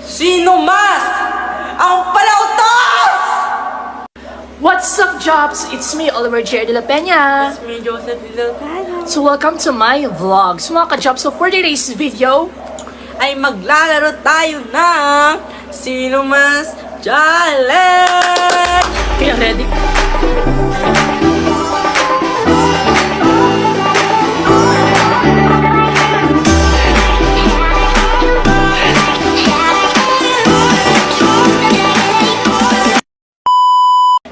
Sino mas ang palautos? What's up, Jobs? It's me, Oliver Jr Dela Pena. It's me, Joseph Dela Pena. So welcome to my vlogs, mga ka-Jobs. So for today's video, Ay maglalaro tayo ng Sino Mas Challenge! kaya ready?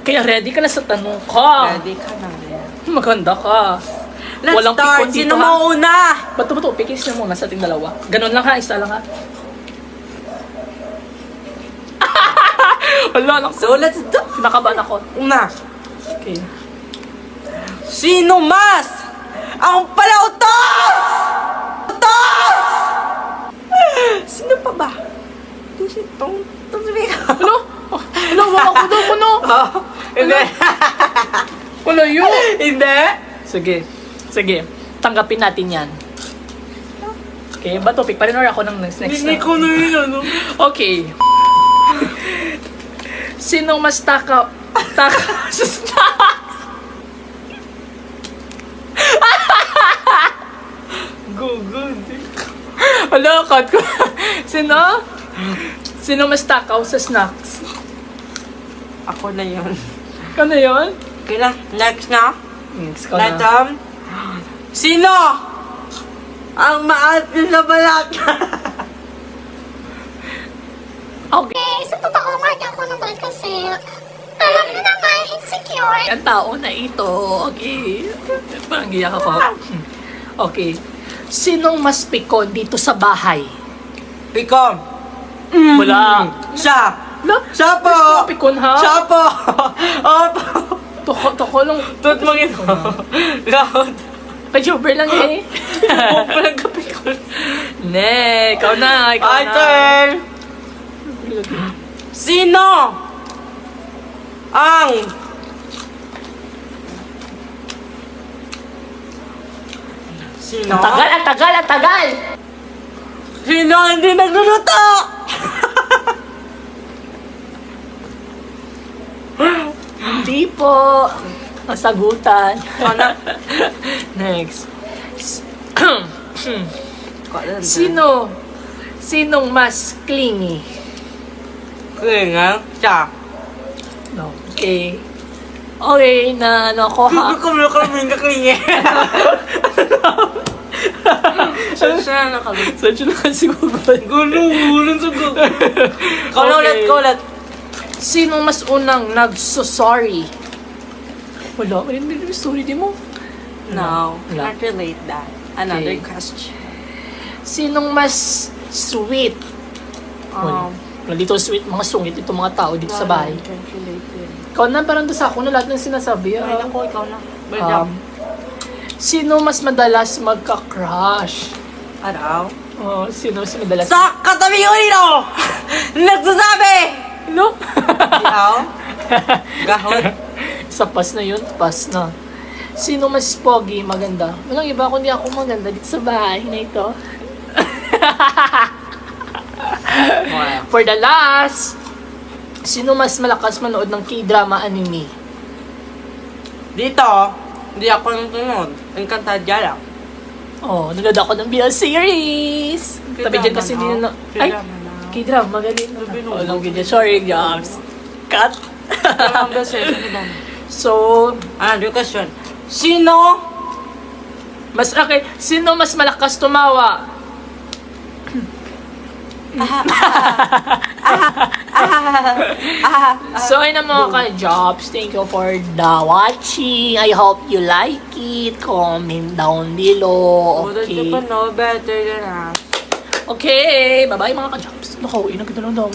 Kaya ready ka na sa tanong ko. Ready ka na rin. Maganda ka. Let's Walang start! pikon dito, Sino ha? mauna? Bato, pikis na muna sa ating dalawa. Ganun lang ha, isa lang ha. Wala, So let's do! kinakabahan ako. Una. Okay. Sino mas ang palautos? Palautos! Sino pa ba? Itong Ano? Ano, wala ko daw, ano? Hindi. Wala yun. Hindi. Sige. Tanggapin natin yan. Okay, ba topic pa rin or ako ng next Hindi na? ko na yun, ano? Okay. Sinong mas taka sa snacks? Good. Wala, cut ko. Sino mas takaw sa snacks? Ako na yun. Ano yun? Okay na, next na. Next ko na. Next, sino ang maatin na balat? Okay. Sa totoo nga niya ako naman kasi alam niyo naman, insecure. Ang tao na ito. Okay. Parang giyak ako. Okay. Sinong mas pikon dito sa bahay? Pikom. Wala. Siya. Wala. Siya po. Mas pikon ha? Siya po. Opo. Toko lang. Tut mo ito. Gahot. Kajuber lang eh. Parang kapikon. Ne, ikaw na. My turn. Sino ang Sino? Ang tagal. Sino ang hindi nagluluto? Hindi po. Masagutan. Ano? Next. Sino? Sinong mas clingy? Kaya siya. No. Okay. Okay, na ano ko ha. Hindi ko may kaklingi. Siya na kami. Saan siya nakasigugan? Gulong sa gulo. Kaulat. Sinong mas unang nagso-sorry? Wala. Hindi sorry di mo. No, Wala. can't relate that. Another Okay. question. Sinong mas sweet? Wala. Dito sweet, mga sungit itong mga tao dito sa bahay. Can't relate it. Ikaw na, parang doon sa ako na lahat ng sinasabi. Ay, naku, ikaw na. Balik Sino mas madalas magka-crush? Araw? Sino mas madalas? Sa katabi ko dito! Nagsasabi! No? Ikaw? Gahot? Sa pas na yun, pas na. Sino mas pogi, maganda? Walang iba kundi ako maganda dito sa bahay na ito. For the last, sino mas malakas manood ng K-drama anime? Dito, hindi ako nanonood. Encantadia. Nanood ako ng BL series. Tabi dyan kasi din na... Ay, K-drama, magaling. Walang ganyan. Sorry, Jobs. Cut. So, Another question. Sino? Sino mas malakas tumawa? So, ayun na mga ka-Jobs. Thank you for the watching. I hope you like it. Comment down below. Okay. know better than us. Okay. Bye-bye mga ka-Jobs. Nakaw, inaganda lang daw.